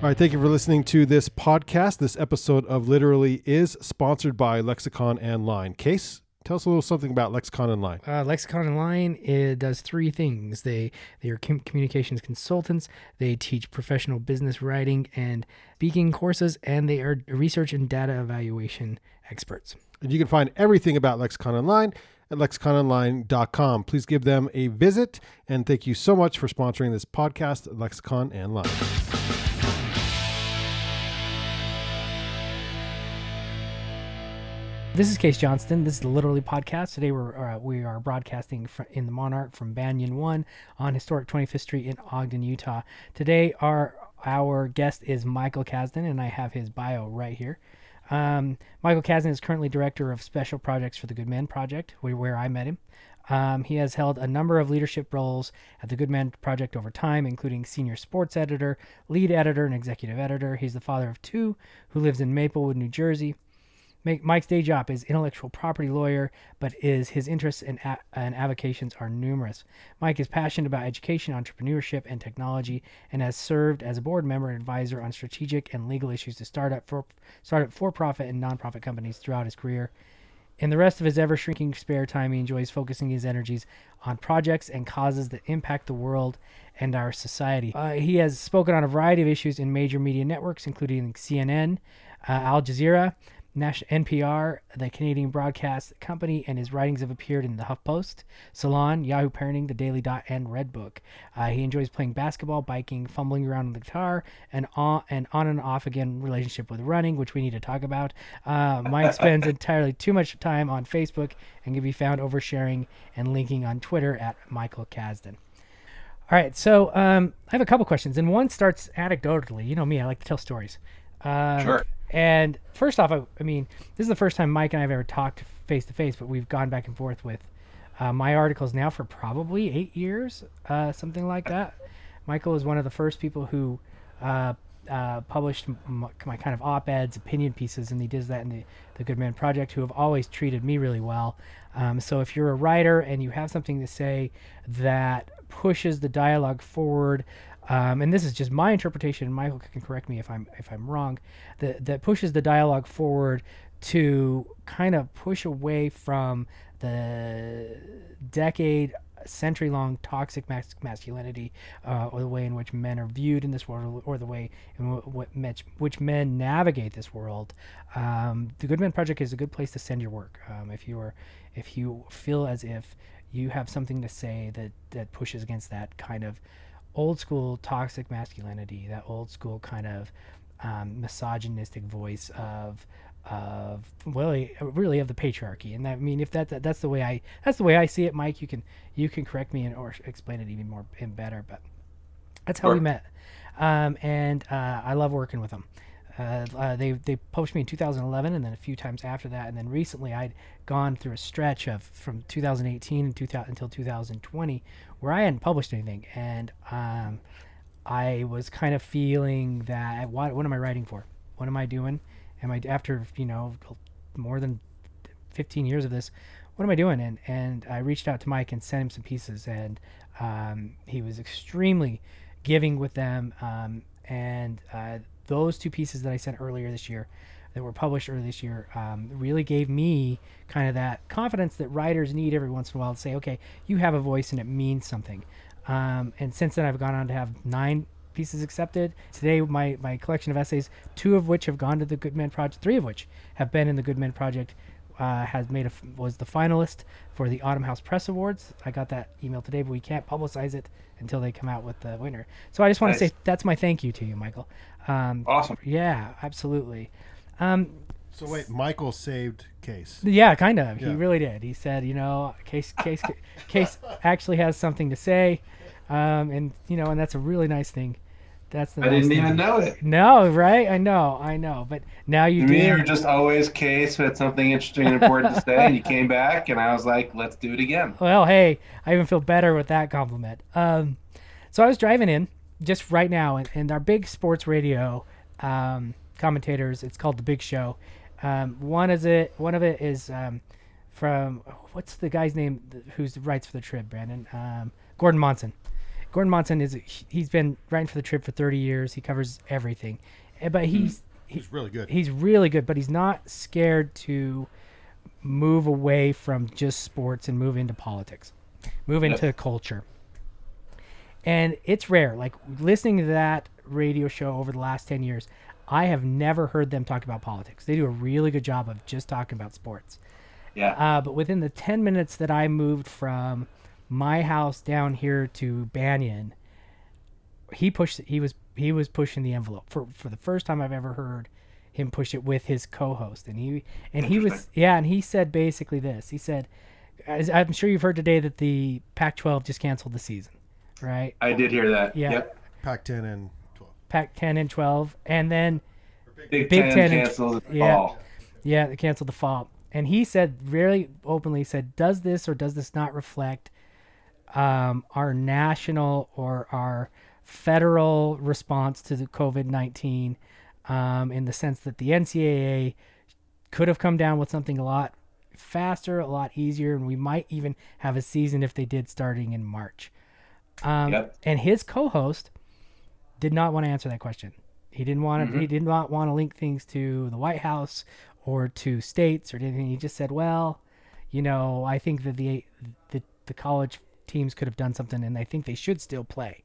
All right, thank you for listening to this podcast. This episode of Literally is sponsored by Lexicon and Line. Case, tell us a little something about Lexicon and Line. Lexicon and Line, it does three things. They are communications consultants. They teach professional business writing and speaking courses, and they are research and data evaluation experts. And you can find everything about Lexicon and Line at lexicononline.com. Please give them a visit, and thank you so much for sponsoring this podcast, Lexicon and Line. This is Case Johnston. This is the Literally Podcast. Today we are broadcasting in the Monarch from Banyan 1 on historic 25th Street in Ogden, Utah. Today our guest is Michael Kasdan, and I have his bio right here. Michael Kasdan is currently Director of Special Projects for the Good Men Project, where I met him. He has held a number of leadership roles at the Good Men Project over time, including Senior Sports Editor, Lead Editor, and Executive Editor. He's the father of two who lives in Maplewood, New Jersey. Mike's day job is intellectual property lawyer, but his interests and avocations are numerous. Mike is passionate about education, entrepreneurship, and technology, and has served as a board member and advisor on strategic and legal issues to startup for-profit and nonprofit companies throughout his career. In the rest of his ever-shrinking spare time, he enjoys focusing his energies on projects and causes that impact the world and our society. He has spoken on a variety of issues in major media networks, including CNN, Al Jazeera, NPR, the Canadian Broadcast Company, and his writings have appeared in the HuffPost, Salon, Yahoo Parenting, The Daily Dot, and Redbook. He enjoys playing basketball, biking, fumbling around on the guitar, and on and off again relationship with running, which we need to talk about. Mike spends entirely too much time on Facebook and can be found oversharing and linking on Twitter at Michael Kasdan. All right, so I have a couple questions, and one starts anecdotally. You know me, I like to tell stories. Sure. And first off, I mean, this is the first time Mike and I have ever talked face to face, but we've gone back and forth with my articles now for probably 8 years, something like that. Michael is one of the first people who published my kind of op-eds, opinion pieces, and he does that in the Good Man Project, who have always treated me really well. So if you're a writer and you have something to say that pushes the dialogue forward, and this is just my interpretation, Michael can correct me if I'm wrong, that pushes the dialogue forward to kind of push away from the century-long toxic masculinity, or the way in which men are viewed in this world, or the way in which men navigate this world. The Good Men Project is a good place to send your work. If you feel as if you have something to say that pushes against that kind of old school toxic masculinity, that old school kind of misogynistic voice of really of the patriarchy. And that, I mean, if that's the way I see it, Mike, you can correct me or explain it even more and better, but that's how we met. And I love working with them. They published me in 2011, and then a few times after that, and then recently I'd gone through a stretch of from 2018 until 2020 where I hadn't published anything, and I was kind of feeling that what am I writing for? What am I doing? Am I, after more than 15 years of this, what am I doing? And I reached out to Mike and sent him some pieces, and he was extremely giving with them, and those two pieces that I sent earlier this year, that were published earlier this year, really gave me kind of that confidence that writers need every once in a while to say, okay, you have a voice and it means something. And since then, I've gone on to have 9 pieces accepted. Today, my collection of essays, 2 of which have gone to the Good Men Project, 3 of which have been in the Good Men Project, was the finalist for the Autumn House Press Awards. I got that email today, but we can't publicize it until they come out with the winner. So I just want to say that's my thank you to you, Michael. Awesome. Yeah, absolutely. So wait, Michael saved Case. Yeah, kind of. Yeah. He really did. He said, Case actually has something to say, and that's a really nice thing. That's the I didn't even know it. No, right? I know. But now you do. You were just always Case with something interesting and important to say, and you came back, and I was like, let's do it again. Well, hey, I even feel better with that compliment. So I was driving in just right now, and our big sports radio commentators, it's called The Big Show. One of it is from, what's the guy's name who writes for the Trib, Brandon? Gordon Monson. Gordon Monson he's been writing for the Trib for 30 years. He covers everything, but he's really good. He's really good, but he's not scared to move away from just sports and move into politics, move into culture. And it's rare. Like listening to that radio show over the last 10 years, I have never heard them talk about politics. They do a really good job of just talking about sports. Yeah. But within the 10 minutes that I moved from my house down here to Banyan, he was pushing the envelope for the first time I've ever heard him push it with his co-host. And he said basically this. He said, I'm sure you've heard today that the Pac-12 just canceled the season, right? I did hear that. Yeah. Yep. Pac-10 and 12. Pac-10 and 12, and then Big Ten canceled the fall. Yeah, they canceled the fall. And he said, very openly said, does this or does this not reflect our national or our federal response to the COVID-19 in the sense that the NCAA could have come down with something a lot faster, a lot easier, and we might even have a season if they did starting in March. And his co-host did not want to answer that question. He didn't want to. He did not want to link things to the White House or to states or anything. He just said, "Well, I think that the college teams could have done something, and I think they should still play."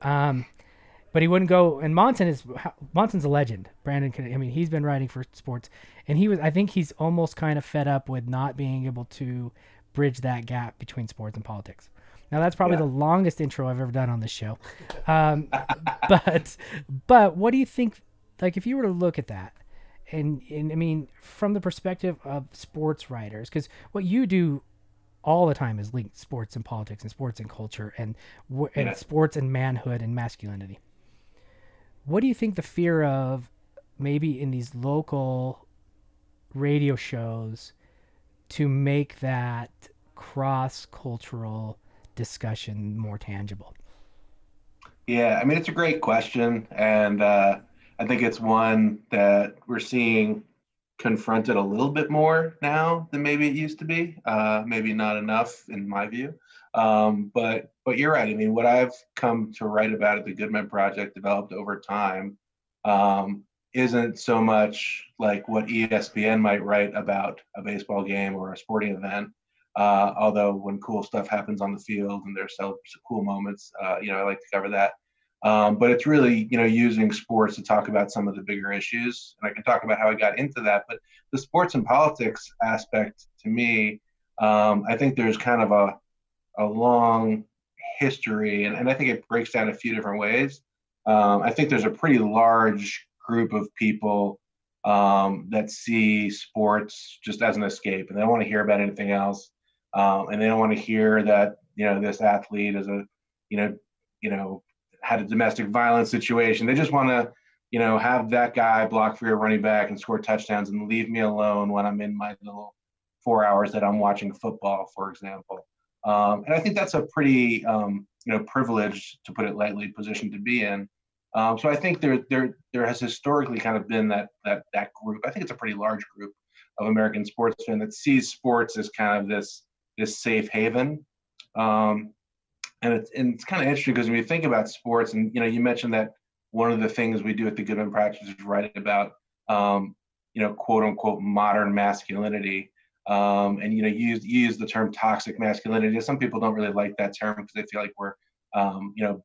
But he wouldn't go. And Monson's a legend. Brandon, he's been writing for sports, and I think he's almost kind of fed up with not being able to bridge that gap between sports and politics. Now that's probably the longest intro I've ever done on this show. But what do you think? Like, if you were to look at that, and I mean, from the perspective of sports writers, because what you do all the time is link sports and politics and sports and culture and sports and manhood and masculinity. What do you think the fear of maybe in these local radio shows to make that cross-cultural discussion more tangible? Yeah, I mean, it's a great question. And I think it's one that we're seeing confronted a little bit more now than maybe it used to be. Maybe not enough in my view. But you're right. I mean, what I've come to write about at the Goodman Project developed over time isn't so much like what ESPN might write about a baseball game or a sporting event. Although when cool stuff happens on the field and there's some cool moments, I like to cover that. But it's really, using sports to talk about some of the bigger issues. And I can talk about how I got into that. But the sports and politics aspect, to me, I think there's kind of a long history, and I think it breaks down a few different ways. I think there's a pretty large group of people that see sports just as an escape, and they don't want to hear about anything else. And they don't want to hear that, this athlete is had a domestic violence situation. They just want to, have that guy block for your running back and score touchdowns and leave me alone when I'm in my little 4 hours that I'm watching football, for example. And I think that's a pretty, privileged, to put it lightly, position to be in. So I think there has historically kind of been that group. I think it's a pretty large group of American sports fans that sees sports as kind of this safe haven. And it's kind of interesting because when you think about sports, and you mentioned that one of the things we do at the Goodman Project is write about quote unquote modern masculinity, and use the term toxic masculinity. Some people don't really like that term because they feel like we're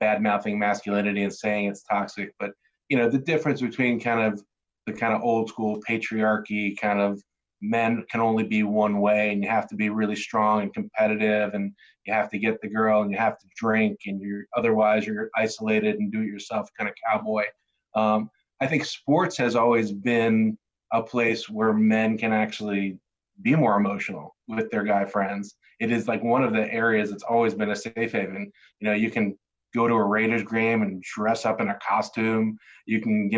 bad mouthing masculinity and saying it's toxic. But the difference between the old school patriarchy kind of men can only be one way, and you have to be really strong and competitive, and you have to get the girl, and you have to drink, and otherwise you're isolated and do it yourself kind of cowboy. I think sports has always been a place where men can actually be more emotional with their guy friends. It is like one of the areas that's always been a safe haven. You can go to a Raiders game and dress up in a costume. You can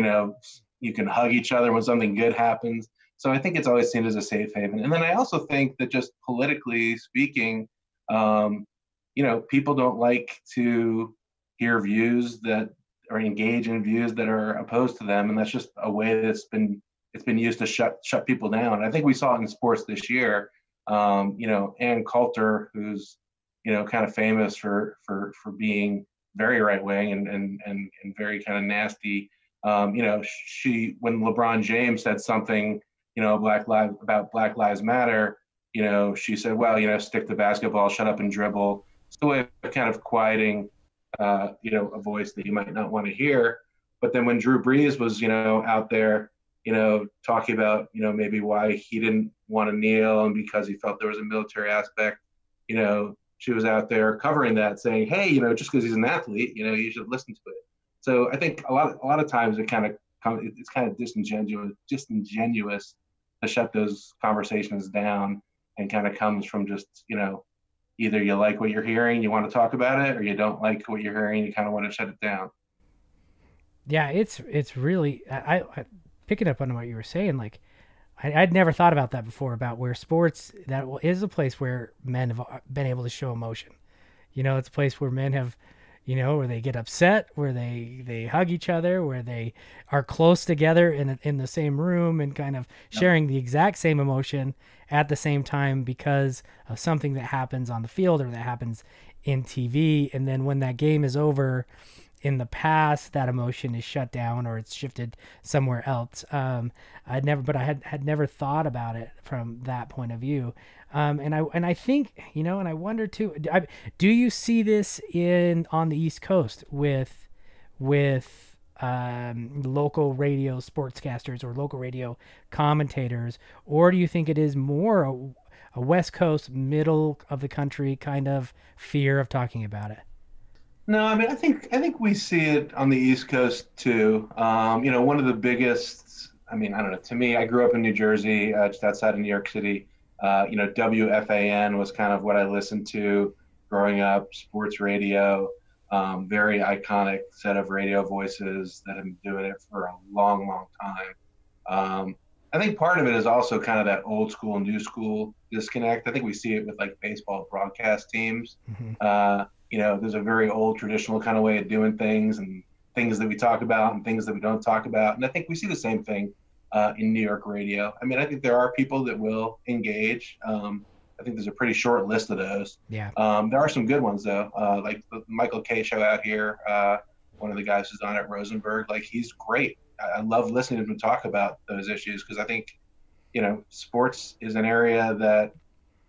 hug each other when something good happens. So I think it's always seen as a safe haven. And then I also think that just politically speaking, people don't like to hear views that or engage in views that are opposed to them. And that's just a way that's been used to shut people down. And I think we saw it in sports this year. Ann Coulter, who's, kind of famous for being very right wing and very kind of nasty. She when LeBron James said something, about Black Lives Matter, she said, well, stick to basketball, shut up and dribble. It's the way of kind of quieting, a voice that you might not want to hear. But then when Drew Brees was, out there, talking about, maybe why he didn't want to kneel and because he felt there was a military aspect, she was out there covering that, saying, hey, just because he's an athlete, you should listen to it. So I think a lot of times it's kind of disingenuous to shut those conversations down, and kind of comes from just, either you like what you're hearing, you want to talk about it, or you don't like what you're hearing, you kind of want to shut it down. Yeah, it's really I picking up on what you were saying. Like, I'd never thought about that before, about where sports, that is a place where men have been able to show emotion. It's a place where men have, where they get upset, where they hug each other, where they are close together in the same room and kind of sharing the exact same emotion at the same time because of something that happens on the field or that happens in TV. And then when that game is over, in the past, that emotion is shut down or it's shifted somewhere else. I had never thought about it from that point of view. And I think, and I wonder too, do you see this on the East Coast with local radio sportscasters or local radio commentators, or do you think it is more a West Coast, middle of the country kind of fear of talking about it? No, I mean, I think we see it on the East Coast too. One of the biggest, I don't know, to me, I grew up in New Jersey, just outside of New York City. WFAN was kind of what I listened to growing up, sports radio, very iconic set of radio voices that have been doing it for a long, long time. I think part of it is also kind of that old school, new school disconnect. I think we see it with like baseball broadcast teams. Mm-hmm. There's a very old traditional kind of way of doing things, and things that we talk about and things that we don't talk about. And I think we see the same thing in New York radio. I think there are people that will engage. I think there's a pretty short list of those. Yeah. There are some good ones though, like the Michael K show out here. One of the guys who's on at Rosenberg, like, he's great. I love listening to him talk about those issues because I think, sports is an area that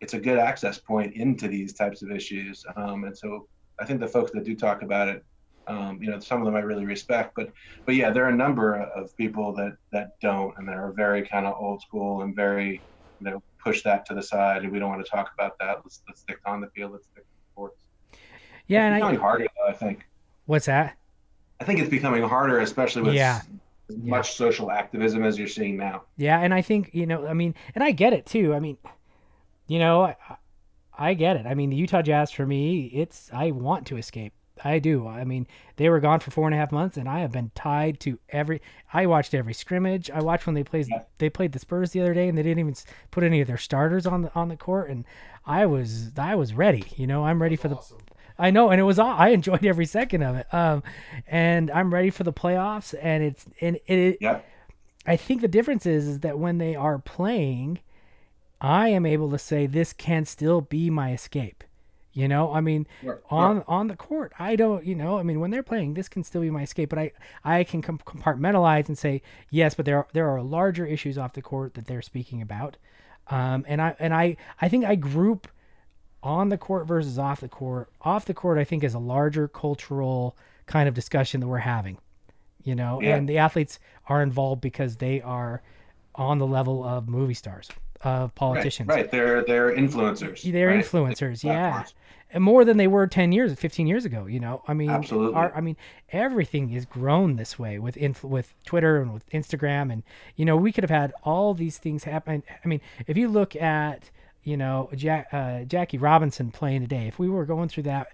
it's a good access point into these types of issues. And so I think the folks that do talk about it, some of them I really respect, but yeah, there are a number of people that don't, and that are very kind of old school and very, push that to the side, and we don't want to talk about that. Let's stick on the field. Let's stick to sports. Yeah. It's becoming harder though, I think. What's that? I think it's becoming harder, especially with as much social activism as you're seeing now. Yeah. And I think, and I get it too. I get it. The Utah Jazz, for me, I want to escape. I do. They were gone for 4.5 months, and I have been tied to I watched every scrimmage. I watched when they played the Spurs the other day, and they didn't even put any of their starters on the court, and I was ready. I'm ready for awesome. I know, and I enjoyed every second of it. And I'm ready for the playoffs, and I think the difference is that when they are playing, I am able to say this can still be my escape. On the court, I don't, when they're playing, this can still be my escape, but I can compartmentalize and say, yes, but there are larger issues off the court that they're speaking about. And I think I group on the court versus off the court. Off the court, I think, is a larger cultural kind of discussion that we're having, and the athletes are involved because they are on the level of movie stars, of politicians. Right. They're influencers. They're influencers. Yeah. And more than they were 15 years ago, Absolutely. Everything is grown this way with Twitter and with Instagram. And, we could have had all these things happen. If you look at, Jackie Robinson playing today, if we were going through that,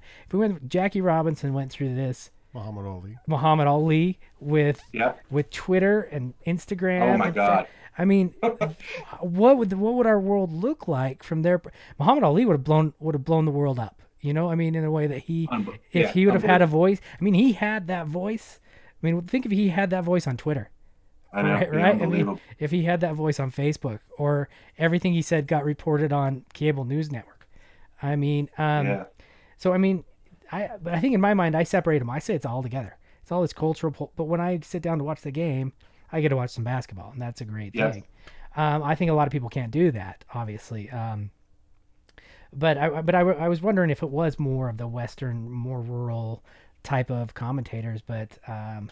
Jackie Robinson went through this, Muhammad Ali with Twitter and Instagram. Oh my God. What would our world look like from there? Muhammad Ali would have blown the world up. In a way that he would have had a voice. He had that voice. Think if he had that voice on Twitter. I know. Right? If he had that voice on Facebook, or everything he said got reported on cable news network. So but I think in my mind I separate them. I say it's all together. It's all this cultural. But when I sit down to watch the game, I get to watch some basketball, and that's a great Yep. thing. I think a lot of people can't do that, obviously. But I was wondering if it was more of the Western, more rural type of commentators. But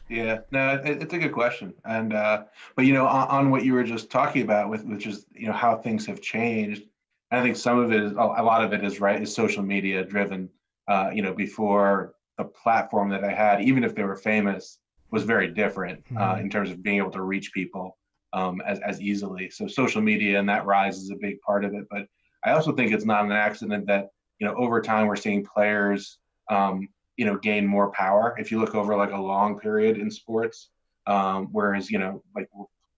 Yeah, no, it's a good question. And but on what you were just talking about with which is how things have changed. I think some of it is a lot of it is right is social media driven. Before the platform that I had, even if they were famous, was very different mhm. in terms of being able to reach people as easily. So social media and that rise is a big part of it. But I also think it's not an accident that over time we're seeing players gain more power. If you look over like a long period in sports, whereas like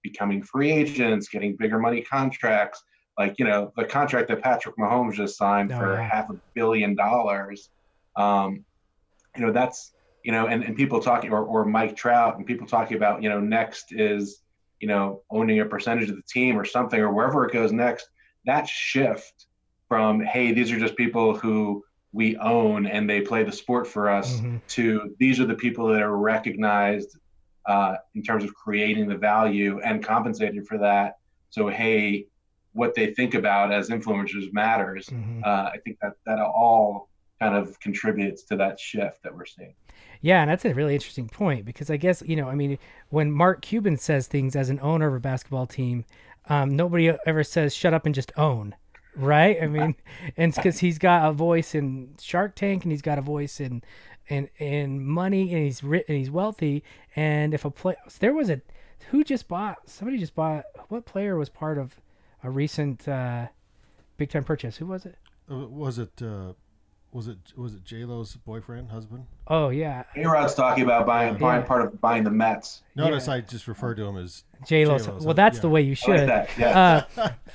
becoming free agents, getting bigger money contracts, like the contract that Patrick Mahomes just signed Oh for yeah. $500 million. Um, that's and people talking or Mike Trout and people talking about next is owning a percentage of the team or something or wherever it goes next. That shift from hey, these are just people who we own and they play the sport for us Hmm. to these are the people that are recognized in terms of creating the value and compensated for that. So hey, what they think about as influencers matters. Hmm. I think that all kind of contributes to that shift that we're seeing. Yeah, and that's a really interesting point because I guess I mean, when Mark Cuban says things as an owner of a basketball team, nobody ever says "shut up and just own," right? I mean, and it's because he's got a voice in Shark Tank and he's got a voice in money and he's wealthy. And if a play there was a who just bought somebody just bought what player was part of a recent big time purchase? Who was it? Was it J Lo's boyfriend, husband? Oh yeah, A-Rod's talking about buying, Yeah. buying yeah. part of buying the Mets. Notice Yeah. I just referred to him as J Lo. J-Lo's Well, that's the yeah. way you I like should. that. Yeah.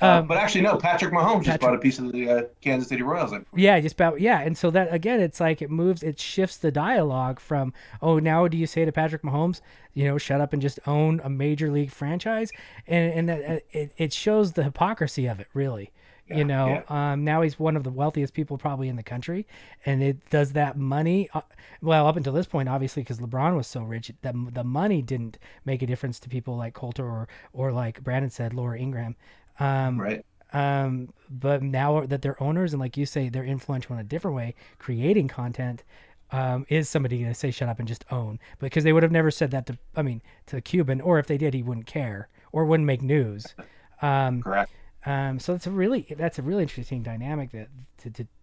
Um, But actually, no. Patrick Mahomes just bought Patrick, a piece of the Kansas City Royals. yeah, just about, yeah. And so that again, it's like it shifts the dialogue from, oh, now do you say to Patrick Mahomes, shut up and just own a major league franchise, and that it shows the hypocrisy of it, really. Yeah. Yeah. Now he's one of the wealthiest people probably in the country, and it does that money. Well, up until this point, obviously, because LeBron was so rich, that the money didn't make a difference to people like Coulter or like Brandon said, Laura Ingraham. Um, Right. but now that they're owners and like you say, they're influential in a different way, creating content, is somebody going to say shut up and just own? Because they would have never said that to Cuban, or if they did, he wouldn't care or wouldn't make news. Um, Correct. so that's a really interesting dynamic that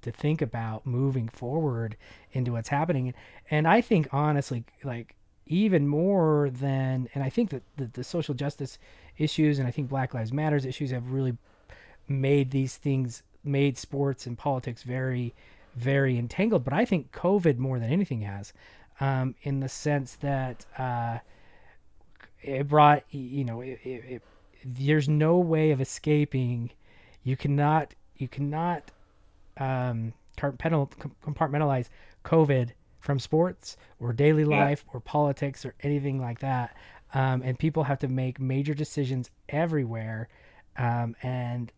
to think about moving forward into what's happening. And I think honestly, like even more than, and I think that the social justice issues and I think Black Lives Matters issues have really made sports and politics very, very entangled. But I think COVID more than anything has, in the sense that it brought, there's no way of escaping. You cannot compartmentalize COVID from sports or daily Yeah. life or politics or anything like that. And people have to make major decisions everywhere. And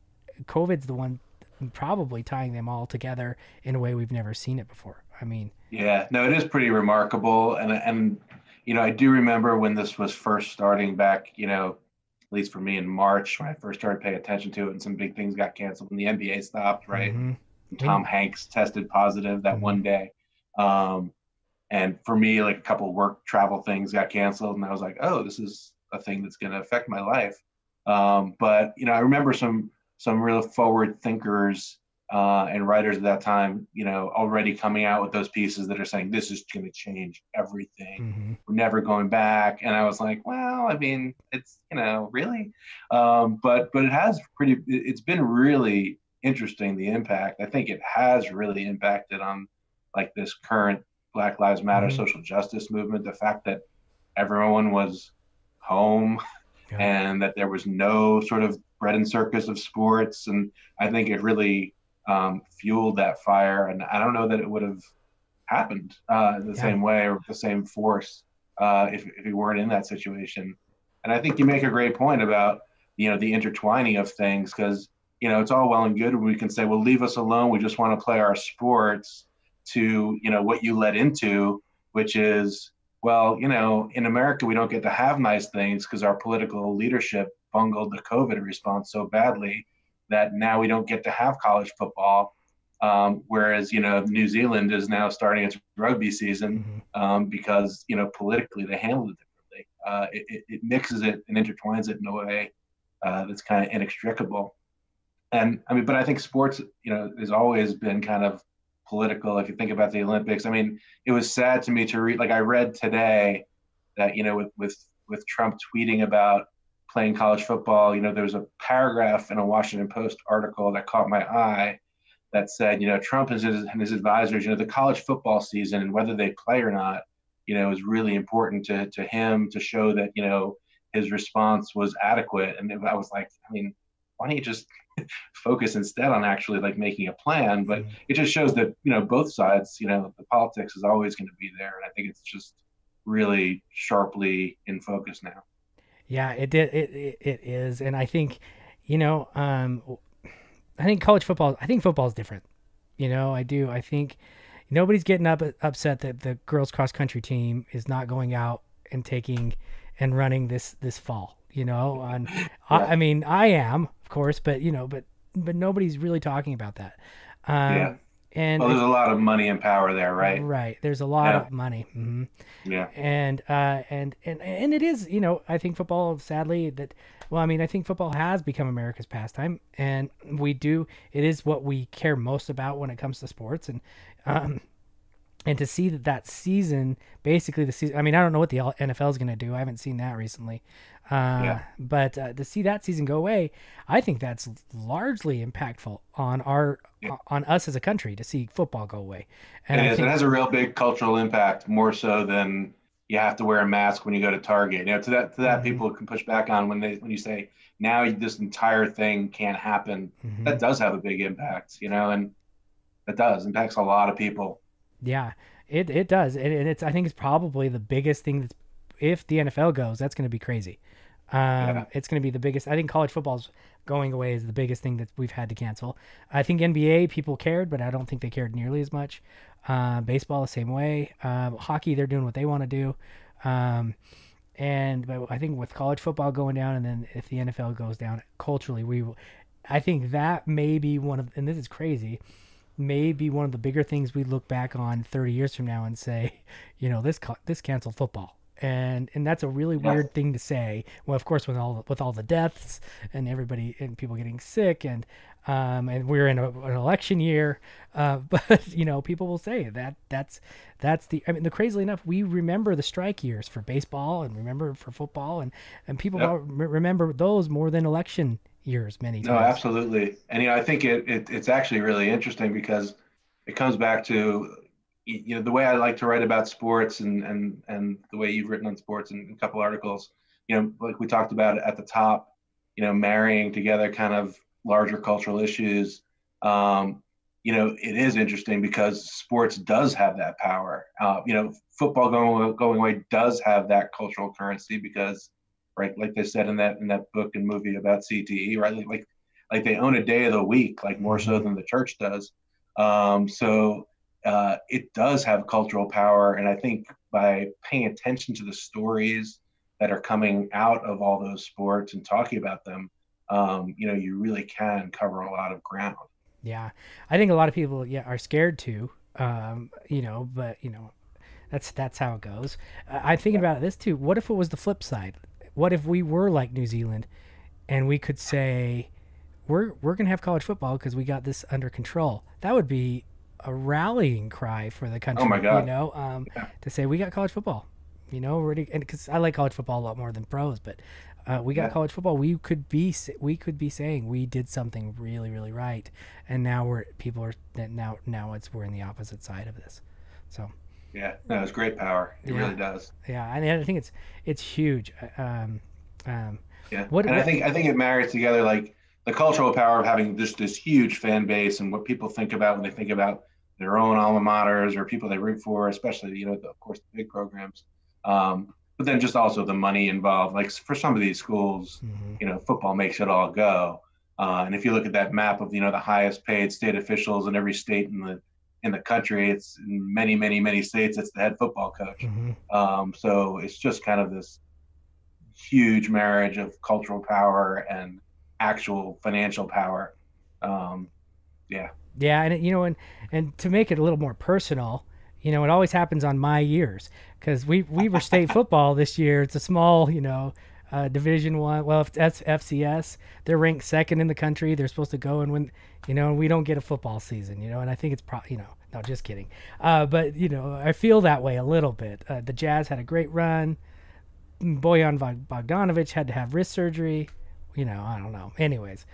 COVID's the one probably tying them all together in a way we've never seen it before. I mean, Yeah. No, it is pretty remarkable, and I do remember when this was first starting back. At least for me in March when I first started paying attention to it, and some big things got canceled, and the NBA stopped. Right. hmm And we, Tom Hanks tested positive that mhm. one day. Um, And for me, like a couple of work travel things got canceled, and I was like, "Oh, this is a thing that's going to affect my life." But I remember some real forward thinkers and writers at that time, already coming out with those pieces that are saying this is going to change everything. Hmm. We're never going back. And I was like, well, I mean, it's really, but it has pretty. It's been really interesting the impact. I think it has really impacted on like this current Black Lives Matter Hmm. social justice movement, the fact that everyone was home Yeah. and that there was no sort of bread and circus of sports. And I think it really fueled that fire. And I don't know that it would have happened the Yeah. same way or with the same force if we weren't in that situation. And I think you make a great point about, the intertwining of things because, it's all well and good when we can say, well, leave us alone. We just want to play our sports to, what you led into, which is, well, in America, we don't get to have nice things because our political leadership bungled the COVID response so badly that now we don't get to have college football. Whereas, New Zealand is now starting its rugby season because, politically they handled it differently. It mixes it and intertwines it in a way that's kind of inextricable. And I mean, but I think sports, has always been kind of political. If you think about the Olympics, I mean, it was sad to me to read, like I read today that, with Trump tweeting about playing college football, there was a paragraph in a Washington Post article that caught my eye that said, Trump and his advisors, the college football season and whether they play or not, is really important to him to show that, his response was adequate. And I was like, I mean, why don't you just focus instead on actually like making a plan? But it just shows that, both sides, the politics is always going to be there. And I think it's just really sharply in focus now. Yeah, it is. And I think, I think college football, I think football is different. I do. I think nobody's getting upset that the girls cross country team is not going out and taking and running this fall, on, yeah. I mean, I am, of course, but nobody's really talking about that. Yeah. And there's a lot of money and power there, right? Right. There's a lot of money. Mm-hmm. Yeah. And it is, I think football, sadly, I think football has become America's pastime, and it is what we care most about when it comes to sports. And to see that season, basically the season, I mean, I don't know what the NFL is going to do. I haven't seen that recently. But to see that season go away, I think that's largely impactful on on us as a country to see football go away. And it has a real big cultural impact, more so than you have to wear a mask when you go to Target. To that mm-hmm. people can push back on when you say now this entire thing can't happen. Mm-hmm. That does have a big impact, and it does impacts a lot of people. Yeah, it does. And I think it's probably the biggest thing that's, if the NFL goes, that's going to be crazy. It's going to be the biggest. I think college football's going away is the biggest thing that we've had to cancel. I think NBA people cared, but I don't think they cared nearly as much. Baseball the same way. Hockey, they're doing what they want to do. But I think with college football going down, and then if the NFL goes down culturally, I think that may be one of, and this is crazy, may be one of the bigger things we look back on 30 years from now and say, this canceled football. And that's a really weird thing to say. Well, of course, with all the deaths and everybody and people getting sick, and we're in an election year, but people will say that's the. I mean, crazily enough, we remember the strike years for baseball and remember for football, and people remember those more than election years many times. No, absolutely. And I think it's actually really interesting because it comes back to the way I like to write about sports and the way you've written on sports in a couple articles, like we talked about at the top, marrying together kind of larger cultural issues. It is interesting because sports does have that power. Football going away does have that cultural currency because, right, like they said in that book and movie about CTE, right, like they own a day of the week, like more so than the church does. It does have cultural power. And I think by paying attention to the stories that are coming out of all those sports and talking about them, you really can cover a lot of ground. Yeah. I think a lot of people, are scared to, but that's how it goes. I'm thinking about this too. What if it was the flip side? What if we were like New Zealand and we could say, we're going to have college football because we got this under control? That would be a rallying cry for the country. Oh my God. To say we got college football, already, and because I like college football a lot more than pros, but we got college football. We could be saying we did something really, really right, and now we're in the opposite side of this. So yeah, no, it's great power. It really does. Yeah, and I think it's huge. I think it marries together like the cultural power of having this huge fan base and what people think about when they think about their own alma maters or people they root for, especially, of course, the big programs. But then just also the money involved. Like for some of these schools, football makes it all go. And if you look at that map of, the highest paid state officials in every state in the in the country. It's in many, many, many states. It's the head football coach. So it's just kind of this huge marriage of cultural power and actual financial power. Yeah. Yeah, and and to make it a little more personal, it always happens on my years because we were state football this year. It's a small, Division One. Well, if that's FCS, they're ranked second in the country. They're supposed to go and win, and we don't get a football season, and I think it's probably, no, just kidding. But I feel that way a little bit. The Jazz had a great run. Bojan Bogdanovic had to have wrist surgery. I don't know. Anyways,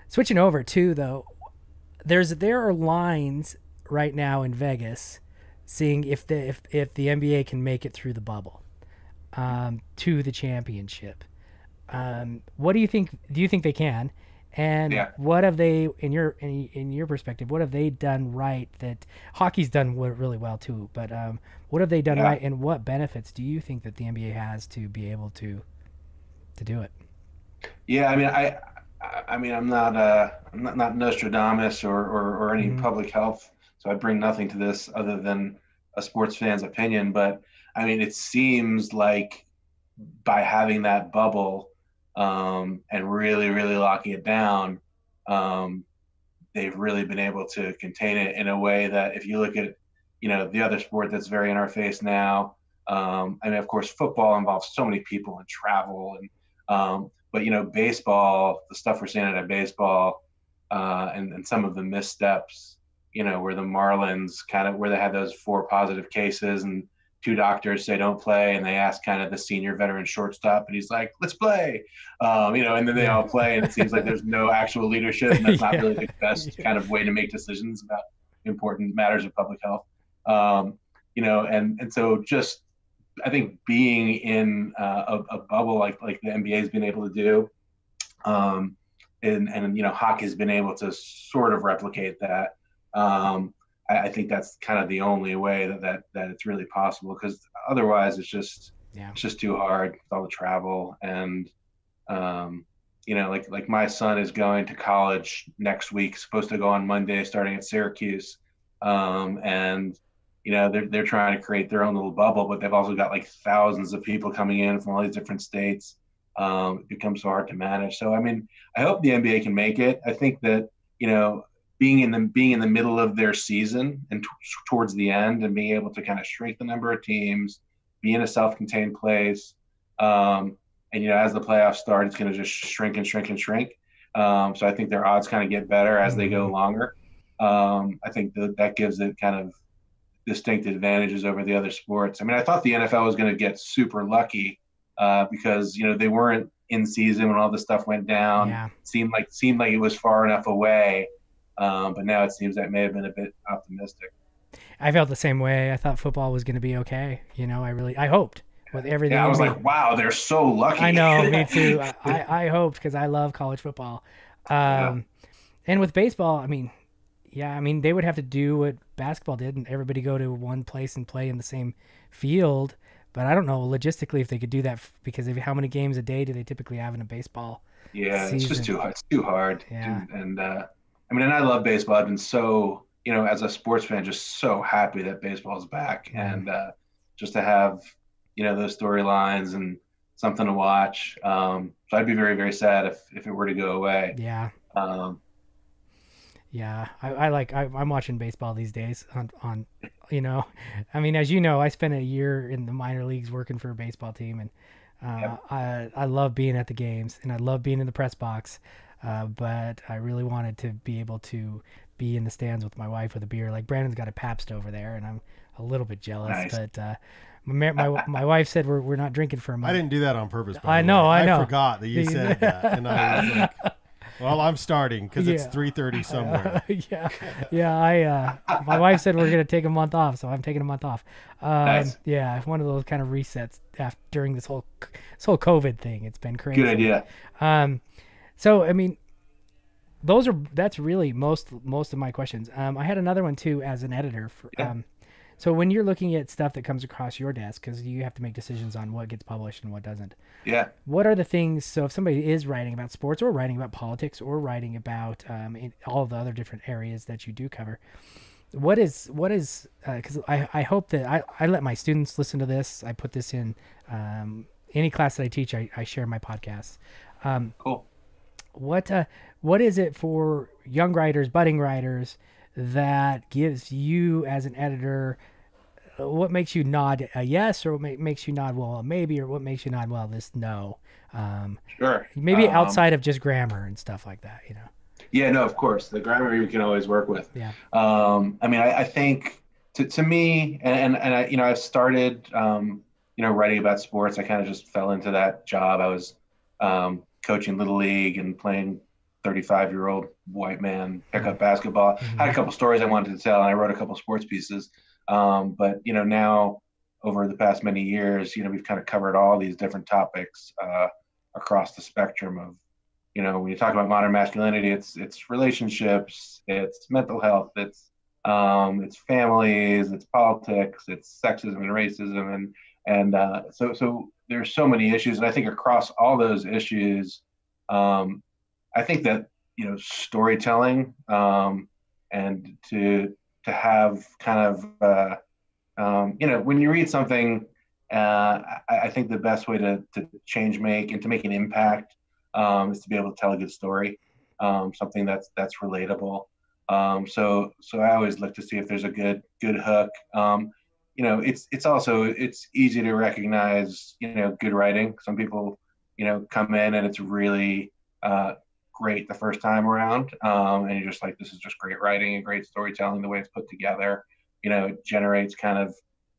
switching over to though. There are lines right now in Vegas seeing if the NBA can make it through the bubble to the championship. What do you think? Do you think they can? And what have they, in your perspective, what have they done right that hockey's done really well too? But what have they done right, and what benefits do you think that the NBA has to be able to do it? Yeah, I mean, I'm not Nostradamus or any public health, so I bring nothing to this other than a sports fan's opinion. But I mean, it seems like by having that bubble and really, really locking it down, they've really been able to contain it in a way that if you look at, the other sport that's very in our face now, I mean, of course, football involves so many people and travel and but baseball, the stuff we're seeing out of baseball, and some of the missteps, where the Marlins where they had those 4 positive cases and 2 doctors say don't play, and they ask kind of the senior veteran shortstop, and he's like, let's play, and then they all play, and it seems like there's no actual leadership, and that's not really the best kind of way to make decisions about important matters of public health, and so just. I think being in a bubble like the NBA has been able to do, and hockey has been able to sort of replicate that. I think that's kind of the only way that it's really possible, because otherwise it's just too hard with all the travel and like my son is going to college next week, supposed to go on Monday, starting at Syracuse, and they're trying to create their own little bubble, but they've also got like thousands of people coming in from all these different states. It becomes so hard to manage. So, I mean, I hope the NBA can make it. I think that, being in the middle of their season and towards the end and being able to kind of shrink the number of teams, be in a self-contained place. And, as the playoffs start, it's going to just shrink and shrink and shrink. So I think their odds kind of get better as they go longer. I think that gives it kind of distinct advantages over the other sports. I mean, I thought the NFL was going to get super lucky because they weren't in season when all this stuff went down. Yeah. Seemed like it was far enough away, but now it seems that may have been a bit optimistic. I felt the same way. I thought football was going to be okay. I hoped with everything. Yeah, I was like, wow, they're so lucky. I know, me too. I hoped because I love college football, and with baseball, I mean. Yeah, I mean, they would have to do what basketball did and everybody go to one place and play in the same field. But I don't know logistically if they could do that because of how many games a day do they typically have in a baseball season. It's just too hard. It's too hard. Yeah. And I mean, and I love baseball. I've been so, as a sports fan, just so happy that baseball is back and just to have, those storylines and something to watch. So I'd be very, very sad if it were to go away. Yeah. Yeah, I'm watching baseball these days on I mean, as you know, I spent a year in the minor leagues working for a baseball team, and I love being at the games and I love being in the press box, but I really wanted to be able to be in the stands with my wife with a beer. Like Brandon's got a Pabst over there, and I'm a little bit jealous, nice. But my wife said we're not drinking for a month. I didn't do that on purpose. I know. I forgot that you said that, and I was like. Well, I'm starting because it's 3:30 somewhere. My wife said we're going to take a month off, so I'm taking a month off. Nice. Yeah, one of those kind of resets during this whole COVID thing. It's been crazy. Good idea. So I mean, that's really most of my questions. I had another one too as an editor. So when you're looking at stuff that comes across your desk, because you have to make decisions on what gets published and what doesn't. Yeah. What are the things? So if somebody is writing about sports or writing about politics or writing about in all of the other different areas that you do cover, what is because I hope that I let my students listen to this. I put this in any class that I teach. I share my podcasts. Cool. What is it for young writers, budding writers, that gives you as an editor, what makes you nod a yes, or what makes you nod, well, a maybe, or what makes you nod, well, this no? Sure. Maybe outside of just grammar and stuff like that, you know? Yeah, no, of course. The grammar you can always work with. Yeah. I mean, I think to me, and I, I've started, writing about sports. I kind of just fell into that job. I was coaching Little League and playing 35-year-old white man pickup basketball. Mm-hmm. I had a couple stories I wanted to tell, and I wrote a couple sports pieces. But, now over the past many years, we've kind of covered all these different topics across the spectrum of, when you talk about modern masculinity, it's relationships, it's mental health, it's families, it's politics, it's sexism and racism, and so there's so many issues, and I think across all those issues, I think that storytelling and to have kind of when you read something, I think the best way to change make and to make an impact is to be able to tell a good story, something that's relatable. So I always look to see if there's a good hook. It's easy to recognize good writing. Some people come in and it's really great the first time around, and you're just like, this is just great writing and great storytelling. The way it's put together, it generates kind of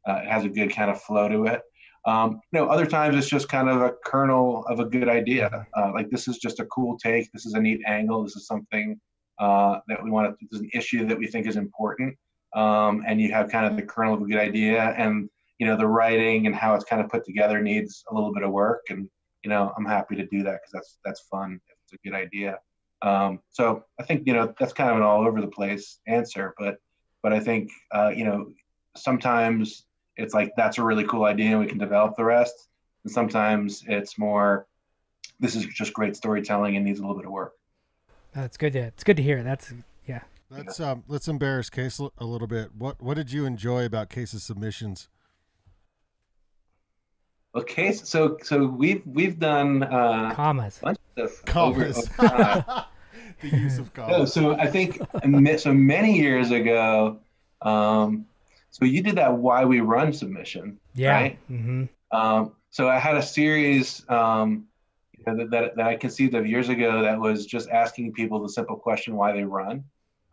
it has a good kind of flow to it. Other times it's just kind of a kernel of a good idea. Like, this is just a cool take. This is a neat angle. This is something that we want to, this is an issue that we think is important. And you have kind of the kernel of a good idea, and, the writing and how it's kind of put together needs a little bit of work. And, I'm happy to do that because that's fun if it's a good idea. So I think, that's kind of an all over the place answer, but I think, sometimes it's like, that's a really cool idea and we can develop the rest. And sometimes it's more, this is just great storytelling and needs a little bit of work. That's good. It's good to hear. Let's embarrass Case a little bit. What did you enjoy about Case's submissions? Well, Case, so we've done commas. A bunch of stuff commas. The use of commas. So I think so many years ago. So you did that Why We Run submission, right? Mm-hmm. So I had a series that I conceived of years ago that was just asking people the simple question, why they run.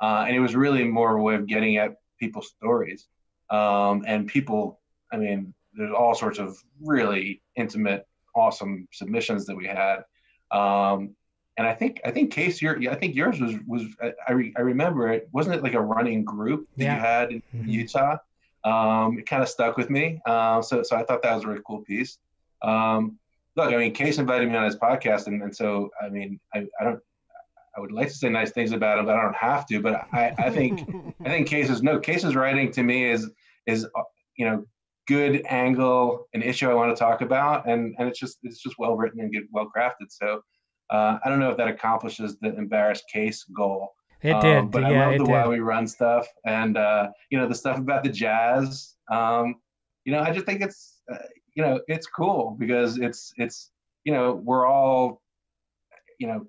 And it was really more a way of getting at people's stories. And people, I mean, there's all sorts of really intimate, awesome submissions that we had. And I think Case, I think yours was I remember it, wasn't it like a running group that you had in Utah? It kind of stuck with me. So I thought that was a really cool piece. Look, I mean, Case invited me on his podcast, and so, I mean, I would like to say nice things about him, but I don't have to. But I think Case's writing to me is good angle, an issue I want to talk about, and it's just well written and well crafted. So I don't know if that accomplishes the embarrassed Case goal. It did, but I love the Why We Run stuff, and the stuff about the Jazz. I just think it's it's cool because it's we're all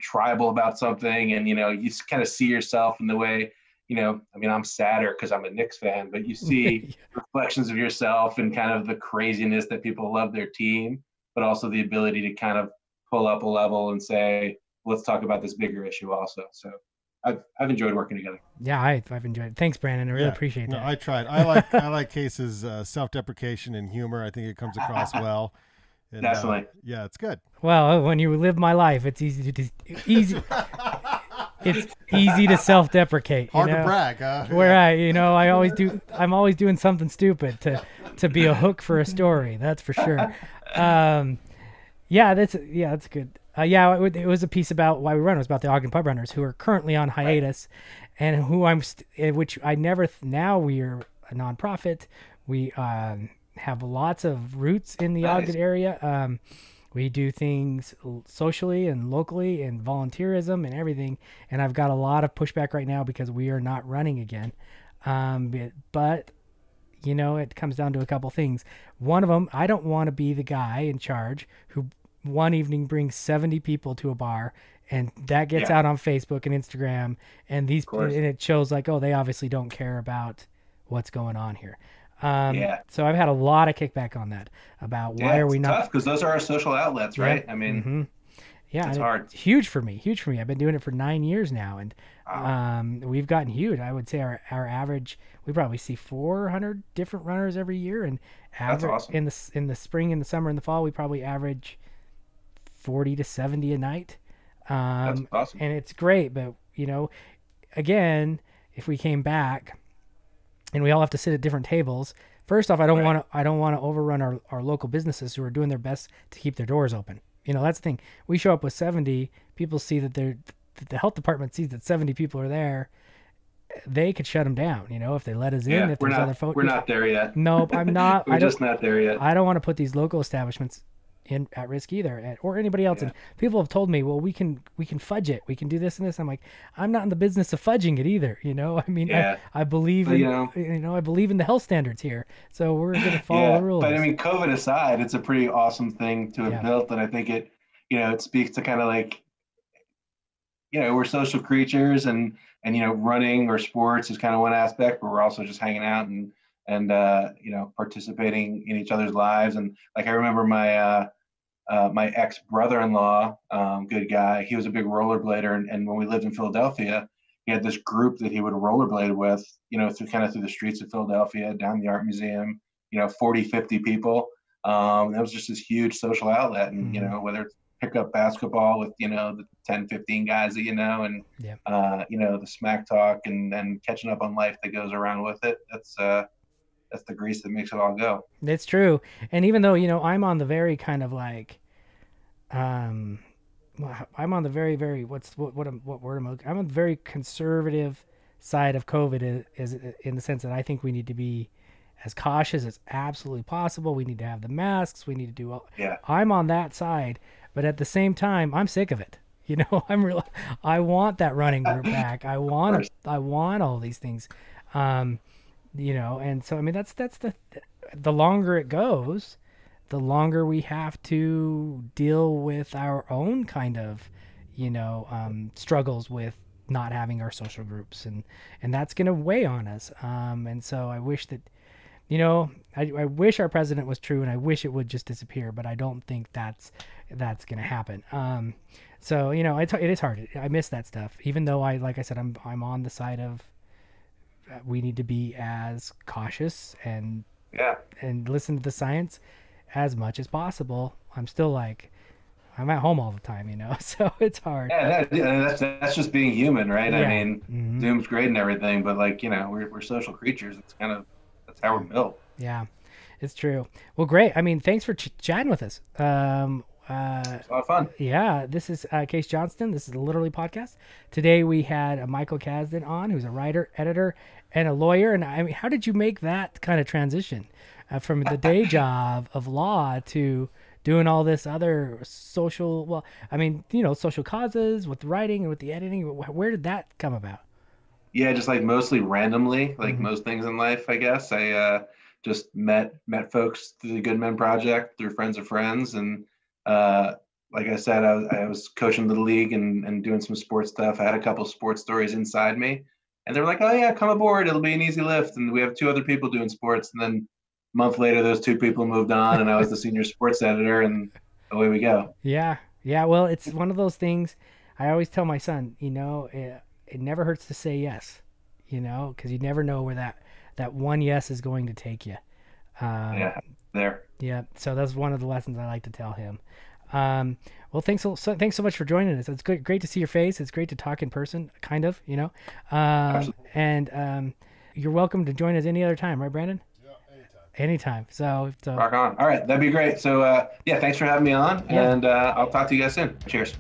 tribal about something, and you kind of see yourself in the way. I mean, I'm sadder because I'm a Knicks fan, but you see reflections of yourself and kind of the craziness that people love their team, but also the ability to kind of pull up a level and say, let's talk about this bigger issue also. So I've enjoyed working together. Yeah, I've enjoyed it. Thanks, Brandon. I really appreciate that. No, I tried. I like Case's self-deprecation and humor. I think it comes across well. And, definitely. Yeah, it's good. Well, when you live my life, it's easy. It's easy to self-deprecate. Hard to brag, huh? Where I'm always doing something stupid to be a hook for a story. That's for sure. That's good. It was a piece about Why We Run. It was about the Ogden Pub Runners, who are currently on hiatus, and who now we are a nonprofit. We have lots of roots in the Ogden area. We do things socially and locally and volunteerism and everything. And I've got a lot of pushback right now because we are not running again. But it comes down to a couple things. One of them, I don't want to be the guy in charge who one evening brings 70 people to a bar, and that gets out on Facebook and Instagram, and it shows like, oh, they obviously don't care about what's going on here. So I've had a lot of kickback on that about why are we not tough, because those are our social outlets, right? I mean, yeah, it's hard. It's huge for me. I've been doing it for 9 years now, and we've gotten huge. I would say our average, we probably see 400 different runners every year, and that's awesome. in the spring, in the summer, in the fall, we probably average 40 to 70 a night. That's awesome. And it's great, but again, if we came back and we all have to sit at different tables, first off, I don't want to overrun our local businesses who are doing their best to keep their doors open. That's the thing. We show up with 70 people, see that the health department sees that 70 people are there. They could shut them down, if they let us in. If there's other folks, we're not there yet. Nope, I'm not. We're just not there yet. I don't want to put these local establishments at risk either, or anybody else. And people have told me, well, we can fudge it. We can do this and this. I'm like, I'm not in the business of fudging it either. I mean, I believe in, I believe in the health standards here. So we're going to follow the rules. But I mean, COVID aside, it's a pretty awesome thing to have built. And I think it, it speaks to kind of like, we're social creatures, and running or sports is kind of one aspect, but we're also just hanging out and participating in each other's lives. And like, I remember my ex brother-in-law, good guy, he was a big rollerblader. And when we lived in Philadelphia, he had this group that he would rollerblade with, through the streets of Philadelphia, down the art museum, 40, 50 people. That was just this huge social outlet. And, whether it's pick up basketball with, the 10, 15 guys that and, the smack talk and catching up on life that goes around with it. That's the grease that makes it all go. It's true. And even though, I'm on the very kind of like, I'm on the very, very, what word am I looking? I'm on the very conservative side of COVID is in the sense that I think we need to be as cautious as absolutely possible. We need to have the masks. We need to do all. Yeah. I'm on that side, but at the same time, I'm sick of it. I want that running group back. I want all these things. And so, I mean, that's the longer it goes, the longer we have to deal with our own kind of, struggles with not having our social groups, and that's going to weigh on us. And so I wish that, I wish our president was true, and I wish it would just disappear, but I don't think that's going to happen. So, it is hard. I miss that stuff, even though like I said, I'm on the side of, we need to be as cautious and listen to the science as much as possible. I'm still like, I'm at home all the time, so it's hard. Yeah, that's just being human, right? Yeah. I mean, Zoom's great and everything, but like, we're social creatures. It's kind of, that's how we're built. Yeah, it's true. Well, great. I mean, thanks for chatting with us. It's a lot of fun. Yeah, this is Case Johnston. This is the Literally Podcast. Today we had Michael Kasdan on, who's a writer, editor, and a lawyer. And I mean, how did you make that kind of transition from the day job of law to doing all this other social, social causes with the writing and with the editing? Where did that come about? Yeah, just like mostly randomly, like most things in life, I guess. I just met folks through the Good Men Project, through friends of friends, and like I said, I was coaching Little League and doing some sports stuff. I had a couple sports stories inside me, and they were like, "Oh yeah, come aboard. It'll be an easy lift." And we have 2 other people doing sports. And then a month later, those 2 people moved on, and I was the senior sports editor, and away we go. Yeah. Well, it's one of those things. I always tell my son, it never hurts to say yes, because you never know where that one yes is going to take you. Yeah. So that's one of the lessons I like to tell him. Well, thanks so much for joining us. It's great to see your face. It's great to talk in person, kind of, and you're welcome to join us any other time, right, Brandon? Yeah, anytime. So rock on. All right, that'd be great. So, thanks for having me on, and I'll talk to you guys soon. Cheers.